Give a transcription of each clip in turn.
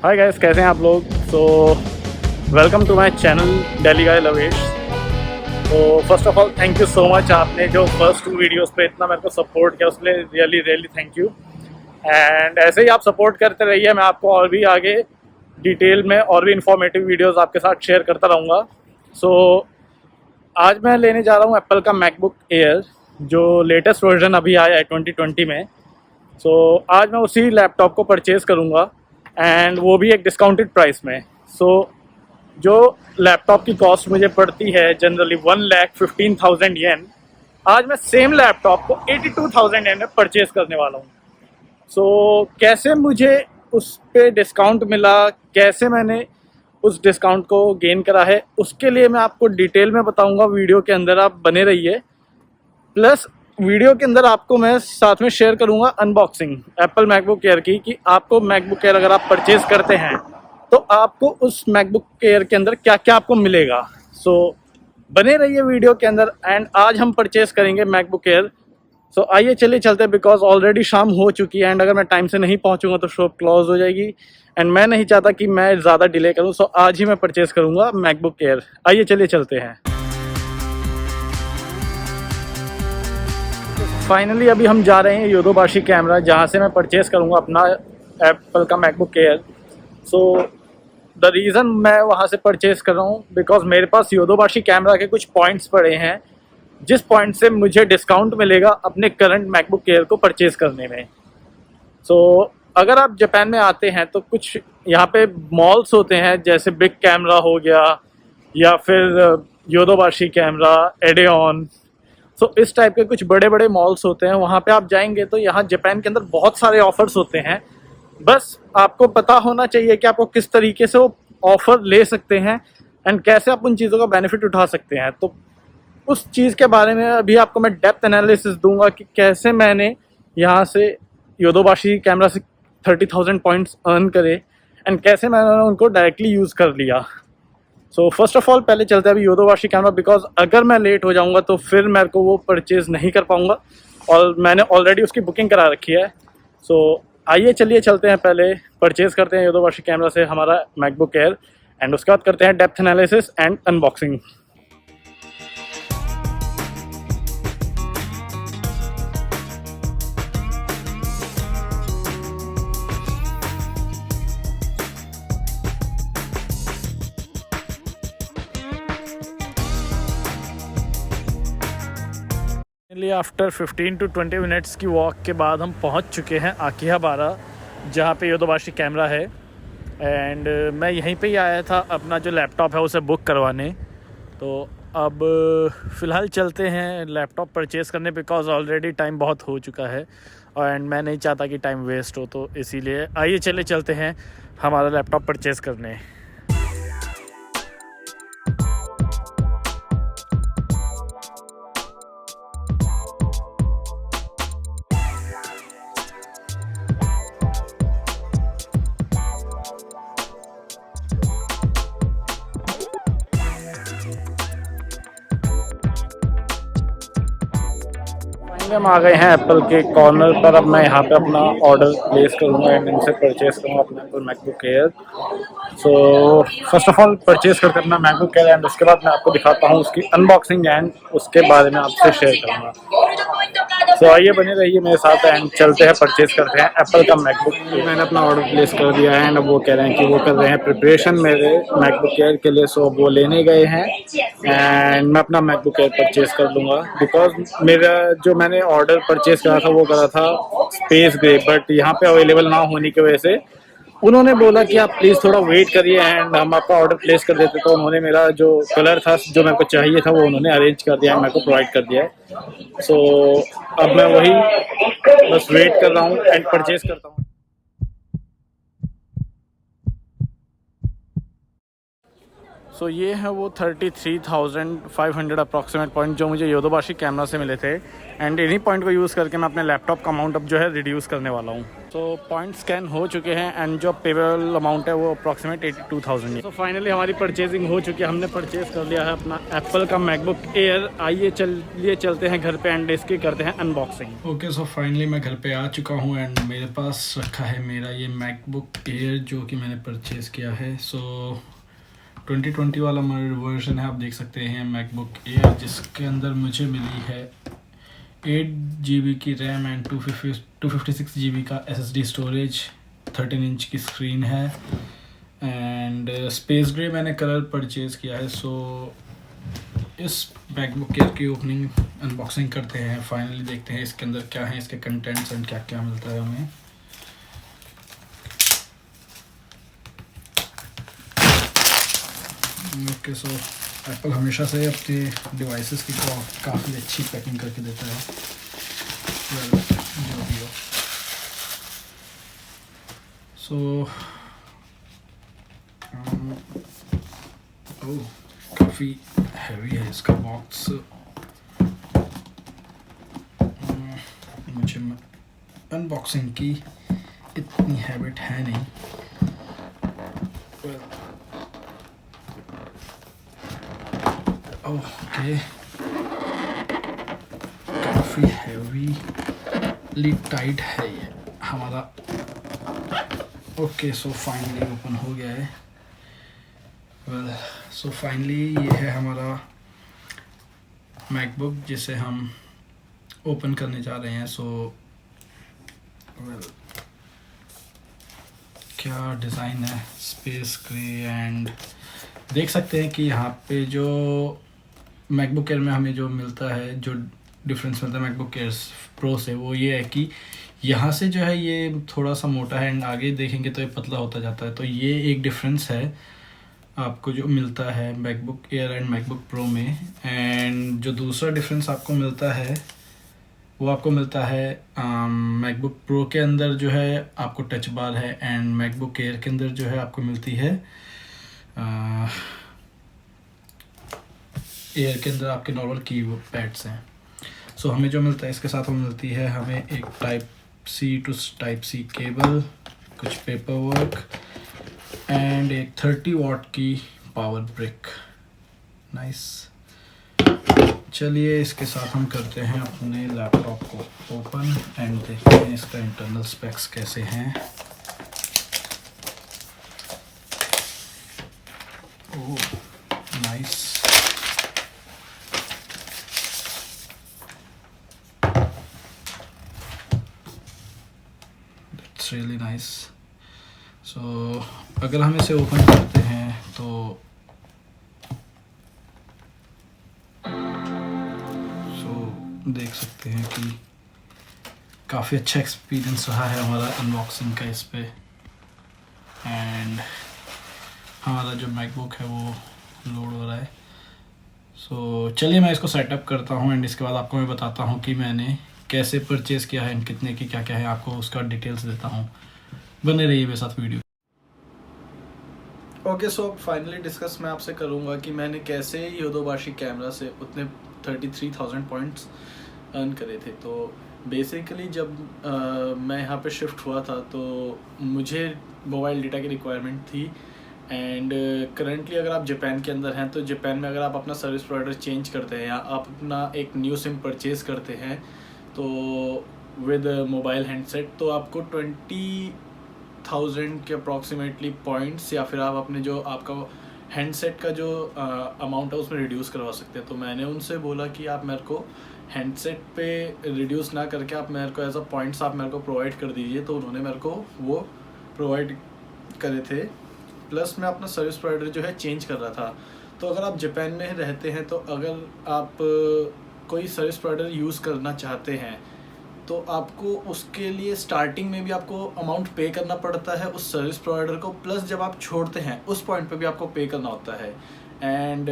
Hi guys, कैसे हैं आप लोग। Welcome to my channel Delhi guy Lavesh. तो first of all thank you so much, आपने जो फर्स्ट 2 वीडियोस पे इतना मेरे को सपोर्ट किया उसके लिए really really thank you. And ऐसे ही आप सपोर्ट करते रहिए, मैं आपको और भी आगे डिटेल में और भी इंफॉर्मेटिव वीडियोस आपके साथ शेयर करता रहूँगा। आज मैं लेने जा रहा हूँ एप्पल का मैकबुक एयर, जो लेटेस्ट वर्जन अभी आया है 2020 में। आज मैं उसी लैपटॉप को परचेज़ करूँगा एंड वो भी एक डिस्काउंटेड प्राइस में। जो लैपटॉप की कॉस्ट मुझे पड़ती है जनरली 1,15,000 येन, आज मैं सेम लैपटॉप को 82,000 येन में परचेज़ करने वाला हूँ। कैसे मुझे उस पे डिस्काउंट मिला, कैसे मैंने उस डिस्काउंट को गेन करा है, उसके लिए मैं आपको डिटेल में बताऊँगा। वीडियो के अंदर आप बने रहिए। प्लस वीडियो के अंदर आपको मैं साथ में शेयर करूंगा अनबॉक्सिंग एप्पल मैकबुक एयर की, कि आपको मैकबुक एयर अगर आप परचेज़ करते हैं तो आपको उस मैकबुक एयर के अंदर क्या क्या आपको मिलेगा। बने रहिए वीडियो के अंदर। एंड आज हम परचेज़ करेंगे मैकबुक एयर। आइए चलिए चलते हैं, बिकॉज ऑलरेडी शाम हो चुकी है एंड अगर मैं टाइम से नहीं पहुंचूंगा तो शॉप क्लोज हो जाएगी एंड मैं नहीं चाहता कि मैं ज़्यादा डिले करूं। आज ही मैं परचेज़ करूंगा मैकबुक एयर। आइए चलिए चलते हैं। फाइनली अभी हम जा रहे हैं योदोबाशी कैमरा, जहाँ से मैं परचेज़ करूँगा अपना एप्पल का मैकबुक एयर। द रीज़न मैं वहाँ से परचेज़ कर रहा हूँ बिकॉज मेरे पास योदोबाशी कैमरा के कुछ पॉइंट्स पड़े हैं, जिस पॉइंट से मुझे डिस्काउंट मिलेगा अपने करंट मैकबुक एयर को परचेज़ करने में। अगर आप जापान में आते हैं तो कुछ यहाँ पे मॉल्स होते हैं, जैसे बिग कैमरा हो गया या फिर योदोबाशी कैमरा, एडेऑन। इस टाइप के कुछ बड़े बड़े मॉल्स होते हैं, वहाँ पे आप जाएंगे तो यहाँ जापान के अंदर बहुत सारे ऑफर्स होते हैं। बस आपको पता होना चाहिए कि आपको किस तरीके से वो ऑफ़र ले सकते हैं एंड कैसे आप उन चीज़ों का बेनिफिट उठा सकते हैं। तो उस चीज़ के बारे में अभी आपको मैं डेप्थ एनालिसिस दूंगा कि कैसे मैंने यहाँ से योदोबाशी कैमरा से 30,000 पॉइंट्स अर्न करे एंड कैसे मैंने उनको डायरेक्टली यूज़ कर लिया। फर्स्ट ऑफ ऑल पहले चलते हैं अभी योदोबाशी कैमरा, बिकॉज अगर मैं लेट हो जाऊंगा तो फिर मेरे को वो परचेज़ नहीं कर पाऊंगा और मैंने ऑलरेडी उसकी बुकिंग करा रखी है। आइए चलिए चलते हैं, पहले परचेज़ करते हैं योदोबाशी कैमरा से हमारा मैकबुक एयर एंड उसके बाद करते हैं depth analysis and unboxing. After 15 to 20 minutes की वॉक के बाद हम पहुंच चुके हैं आकिहाबारा, जहां पे योदोबाशी कैमरा है। एंड मैं यहीं पे ही आया था अपना जो लैपटॉप है उसे बुक करवाने। तो अब फ़िलहाल चलते हैं लैपटॉप परचेज़ करने, बिकॉज ऑलरेडी टाइम बहुत हो चुका है एंड मैं नहीं चाहता कि टाइम वेस्ट हो। तो इसीलिए आइए चले चलते हैं हमारा लैपटॉप परचेज़ करने। हम आ गए हैं एप्पल के कॉर्नर पर। अब मैं यहाँ पे अपना ऑर्डर प्लेस करूँगा एंड इनसे परचेज़ करूँगा अपना Apple MacBook air. First of all purchase करके अपना मैकबुक एयर एंड उसके बाद मैं आपको दिखाता हूँ उसकी अनबॉक्सिंग एंड उसके बारे में आपसे शेयर करूँगा। आइए बने रहिए मेरे साथ एंड चलते हैं परचेज़ करते हैं एप्पल का मैकबुक। मैंने अपना ऑर्डर प्लेस कर दिया है एंड अब वो कह रहे हैं कि वो कर रहे हैं प्रिपरेशन मेरे मैकबुक एयर के लिए। वो लेने गए हैं एंड मैं अपना मैकबुक एयर परचेज़ कर लूँगा, बिकॉज मेरा जो मैंने ऑर्डर परचेज़ करा था वो करा था स्पेस ग्रे, बट यहाँ पे अवेलेबल ना होने की वजह से उन्होंने बोला कि आप प्लीज़ थोड़ा वेट करिए एंड हम आपका ऑर्डर प्लेस कर देते। तो उन्होंने मेरा जो कलर था जो मेरे को चाहिए था वो उन्होंने अरेंज कर दिया है, मेरे को प्रोवाइड कर दिया है। अब मैं वही बस वेट कर रहा हूँ एंड परचेज़ करता हूँ। सो ये है वो 33,500 अप्रॉक्सीमेट पॉइंट जो मुझे योदोबाशी कैमरा से मिले थे, एंड इन्हीं पॉइंट को यूज़ करके मैं अपने लैपटॉप का अमाउंट अब जो है रिड्यूस करने वाला हूँ। सो पॉइंट स्कैन हो चुके हैं एंड जो पेबल अमाउंट है वो अप्रॉक्सीमेट 82,000 है। तो फाइनली हमारी परचेजिंग हो चुकी है, हमने परचेज़ कर लिया है अपना एप्पल का मैकबुक एयर। आइए चलिए चलते हैं घर पे एंड इसकी करते हैं अनबॉक्सिंग। ओके, सो फाइनली मैं घर पे आ चुका हूँ एंड मेरे पास रखा है मेरा ये मैकबुक एयर जो कि मैंने परचेज़ किया है। सो 2020 वाला वर्जन है, आप देख सकते हैं मैकबुक एयर, जिसके अंदर मुझे मिली है 8 GB की रैम एंड 256 GB का SSD स्टोरेज, 13 इंच की स्क्रीन है एंड स्पेस ग्रे मैंने कलर परचेज़ किया है। सो इस मैकबुक एयर की ओपनिंग अनबॉक्सिंग करते हैं, फाइनली देखते हैं इसके अंदर क्या है, इसके कंटेंट्स एंड क्या क्या मिलता है हमें। ओके, सो एप्पल हमेशा से अपने डिवाइसेस की काफ़ी अच्छी पैकिंग करके देता है, जो भी हो। सो काफ़ी हैवी है इसका बॉक्स। मुझे अनबॉक्सिंग की इतनी हैबिट है नहीं। ओके, काफ़ी हैवीली टाइट है ये हमारा। ओके, सो फाइनली ओपन हो गया है। वेल, सो फाइनली ये है हमारा मैकबुक जिसे हम ओपन करने जा रहे हैं। सो वेल, क्या डिज़ाइन है, स्पेस ग्रे, एंड देख सकते हैं कि यहाँ पे जो मैकबुक एयर में हमें जो मिलता है, जो डिफरेंस मिलता है मैकबुक एयर प्रो से, वो ये है कि यहाँ से जो है ये थोड़ा सा मोटा है एंड आगे देखेंगे तो ये पतला होता जाता है। तो ये एक डिफरेंस है आपको जो मिलता है MacBook air and MacBook pro में। एंड जो दूसरा डिफरेंस आपको मिलता है वो आपको मिलता है मैकबुक प्रो के अंदर जो है आपको टच बार है एंड मैकबुक एयर के अंदर जो है आपको मिलती है एयर के अंदर आपके नॉर्मल की पैड्स हैं। सो हमें जो मिलता है इसके साथ हमें मिलती है हमें एक type C to type C cable, कुछ पेपर वर्क एंड एक 30 वाट की पावर ब्रिक। नाइस। चलिए इसके साथ हम करते हैं अपने लैपटॉप को ओपन एंड देखते हैं इसका इंटरनल स्पेक्स कैसे हैं। Oh nice. That's really nice. So अगर हम इसे ओपन करते हैं तो देख सकते हैं कि काफ़ी अच्छा एक्सपीरियंस रहा है हमारा अनबॉक्सिंग का इस पे। एंड हमारा जो मैकबुक है वो लोड हो रहा है। सो चलिए मैं इसको सेटअप करता हूँ एंड इसके बाद आपको मैं बताता हूँ कि मैंने कैसे परचेज़ किया है एंड कितने की क्या क्या है, आपको उसका डिटेल्स देता हूँ। बने रहिए मेरे साथ video. Okay, so finally discuss मैं आपसे करूँगा कि मैंने कैसे योदोबाशी कैमरा से उतने 33,000 पॉइंट्स अर्न करे थे। तो बेसिकली जब मैं यहाँ पे शिफ्ट हुआ था तो मुझे मोबाइल डेटा की रिक्वायरमेंट थी एंड करंटली अगर आप जापान के अंदर हैं तो जापान में अगर आप अपना सर्विस प्रोवाइडर चेंज करते हैं या आप अपना एक न्यू सिम परचेज़ करते हैं तो विद मोबाइल हैंडसेट तो आपको 20,000 के अप्रॉक्सीमेटली पॉइंट्स या फिर आप अपने जो आपका हैंडसेट का जो अमाउंट है उसमें रिड्यूस करवा सकते हैं। तो मैंने उनसे बोला कि आप मेरे को हैंडसेट पे रिड्यूस ना करके आप मेरे को एज अ पॉइंट्स आप मेरे को प्रोवाइड कर दीजिए। तो उन्होंने मेरे को वो प्रोवाइड करे थे। प्लस मैं अपना सर्विस प्रोवाइडर जो है चेंज कर रहा था। तो अगर आप जापान में रहते हैं तो अगर आप कोई सर्विस प्रोवाइडर यूज़ करना चाहते हैं तो आपको उसके लिए स्टार्टिंग में भी आपको अमाउंट पे करना पड़ता है उस सर्विस प्रोवाइडर को, प्लस जब आप छोड़ते हैं उस पॉइंट पे भी आपको पे करना होता है। एंड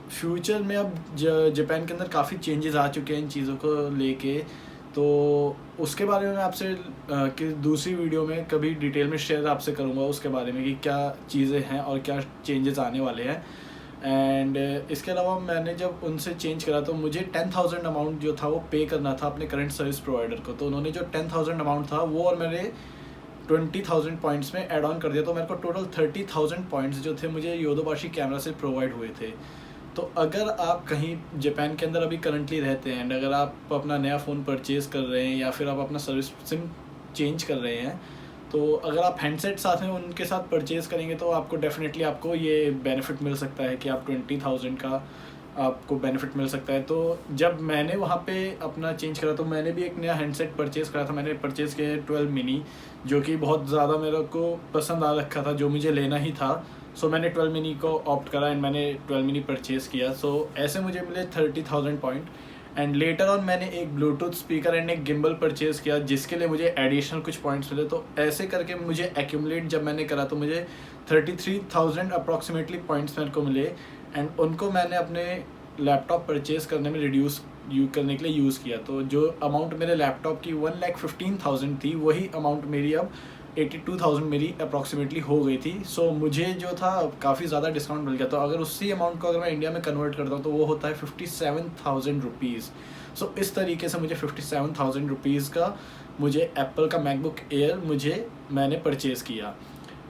फ्यूचर में अब जापान के अंदर काफ़ी चेंजेस आ चुके हैं इन चीज़ों को लेके, तो उसके बारे में मैं आपसे कि दूसरी वीडियो में कभी डिटेल में शेयर आपसे करूँगा उसके बारे में कि क्या चीज़ें हैं और क्या चेंजेस आने वाले हैं। एंड इसके अलावा मैंने जब उनसे चेंज करा तो मुझे 10,000 अमाउंट जो था वो पे करना था अपने करंट सर्विस प्रोवाइडर को। तो उन्होंने जो 10,000 अमाउंट था वो और मैंने 20,000 पॉइंट्स में ऐड ऑन कर दिया, तो मेरे को टोटल 30,000 पॉइंट्स जो थे मुझे योदोबाशी कैमरा से प्रोवाइड हुए थे। तो अगर आप कहीं जापान के अंदर अभी करंटली रहते हैं एंड अगर आप अपना नया फ़ोन परचेज़ कर रहे हैं या फिर आप अपना सर्विस सिम चेंज कर रहे हैं, तो अगर आप हैंडसेट साथ में उनके साथ परचेज़ करेंगे तो आपको डेफिनेटली आपको ये बेनिफिट मिल सकता है कि आप 20,000 का आपको बेनिफिट मिल सकता है। तो जब मैंने वहाँ पे अपना चेंज करा तो मैंने भी एक नया हैंडसेट परचेज़ करा था। मैंने परचेज़ किया 12 मिनी, जो कि बहुत ज़्यादा मेरे को पसंद आ रखा था, जो मुझे लेना ही था। सो मैंने 12 मिनी को ऑप्ट करा एंड मैंने 12 मिनी परचेज़ किया। सो ऐसे मुझे मिले 30,000 पॉइंट। एंड लेटर ऑन मैंने एक ब्लूटूथ स्पीकर एंड एक गिम्बल परचेज़ किया जिसके लिए मुझे एडिशनल कुछ पॉइंट्स मिले। तो ऐसे करके मुझे एक्यूमुलेट जब मैंने करा तो मुझे 33,000 अप्रॉक्सीमेटली पॉइंट्स मेरे को मिले एंड उनको मैंने अपने लैपटॉप परचेज़ करने में करने के लिए यूज़ किया। तो जो अमाउंट मेरे लैपटॉप की 1,15,000 थी वही अमाउंट मेरी अब 82,000 मेरी अप्रॉक्सीमेटली हो गई थी। सो मुझे जो था काफ़ी ज़्यादा डिस्काउंट मिल गया। तो अगर उसी अमाउंट को अगर मैं इंडिया में कन्वर्ट करता हूँ तो वो होता है 57,000 रुपीज़। सो इस तरीके से मुझे 57,000 रुपीज़ का मुझे एप्पल का मैकबुक एयर मैंने परचेज़ किया।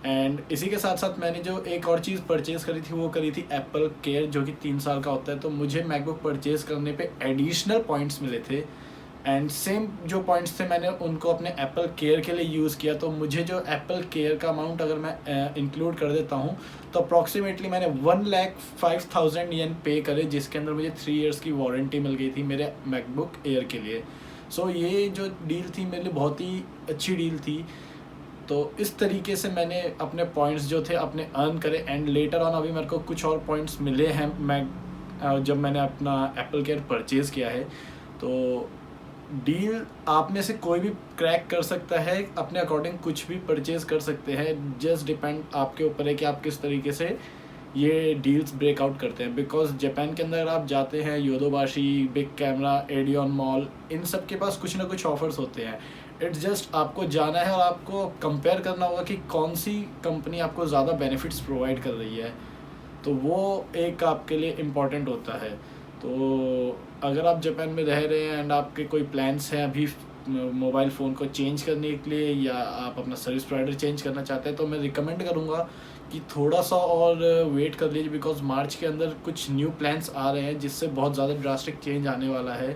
एंड इसी के साथ साथ मैंने जो एक और चीज़ परचेज़ करी थी वो करी थी एप्पल केयर, जो कि 3 साल का होता है। तो मुझे मैकबुक परचेज़ करने पे एडिशनल पॉइंट्स मिले थे एंड सेम जो पॉइंट्स थे मैंने उनको अपने एप्पल केयर के लिए यूज़ किया। तो मुझे जो एप्पल केयर का अमाउंट अगर मैं इंक्लूड कर देता हूँ तो अप्रॉक्सीमेटली मैंने 1,05,000 येन पे करे, जिसके अंदर मुझे 3 इयर्स की वारंटी मिल गई थी मेरे मैकबुक एयर के लिए। सो ये जो डील थी मेरे लिए बहुत ही अच्छी डील थी। तो इस तरीके से मैंने अपने पॉइंट्स जो थे अपने अर्न करे एंड लेटर ऑन अभी मेरे को कुछ और पॉइंट्स मिले हैं जब मैंने अपना एप्पल केयर परचेज़ किया है। तो डील आप में से कोई भी क्रैक कर सकता है, अपने अकॉर्डिंग कुछ भी परचेज़ कर सकते हैं। जस्ट डिपेंड आपके ऊपर है कि आप किस तरीके से ये डील्स ब्रेकआउट करते हैं। बिकॉज जापान के अंदर आप जाते हैं योदोबाशी, बिग कैमरा, एडियन मॉल, इन सब के पास कुछ ना कुछ ऑफर्स होते हैं। इट्स जस्ट आपको जाना है और आपको कंपेयर करना होगा कि कौन सी कंपनी आपको ज़्यादा बेनिफिट्स प्रोवाइड कर रही है। तो वो एक आपके लिए इम्पॉर्टेंट होता है। तो अगर आप जापान में रह रहे हैं एंड आपके कोई प्लान्स हैं अभी मोबाइल फ़ोन को चेंज करने के लिए या आप अपना सर्विस प्रोवाइडर चेंज करना चाहते हैं, तो मैं रिकमेंड करूँगा कि थोड़ा सा और वेट कर लीजिए। बिकॉज मार्च के अंदर कुछ न्यू प्लान्स आ रहे हैं जिससे बहुत ज़्यादा ड्रास्टिक चेंज आने वाला है,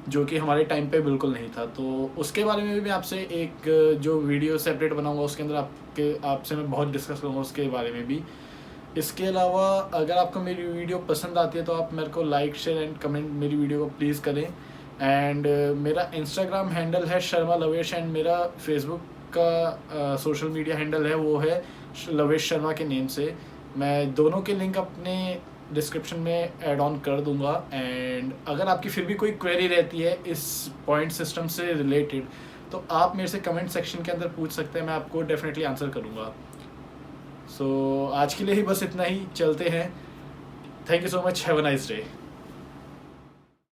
जो कि हमारे टाइम पे बिल्कुल नहीं था। तो उसके बारे में भी मैं आपसे एक जो वीडियो सेपरेट बनाऊंगा उसके अंदर आपसे मैं बहुत डिस्कस करूँगा उसके बारे में भी। इसके अलावा अगर आपको मेरी वीडियो पसंद आती है तो आप मेरे को लाइक, शेयर एंड कमेंट मेरी वीडियो को प्लीज़ करें। एंड मेरा इंस्टाग्राम हैंडल है शर्मा लवेश एंड मेरा फेसबुक का सोशल मीडिया हैंडल है वो है लवेश शर्मा के नेम से। मैं दोनों के लिंक अपने डिस्क्रिप्शन में ऐड ऑन कर दूंगा। एंड अगर आपकी फिर भी कोई क्वेरी रहती है इस पॉइंट सिस्टम से रिलेटेड तो आप मेरे से कमेंट सेक्शन के अंदर पूछ सकते हैं, मैं आपको डेफिनेटली आंसर करूँगा। सो आज के लिए ही बस इतना ही, चलते हैं। Thank you so much, have a nice day.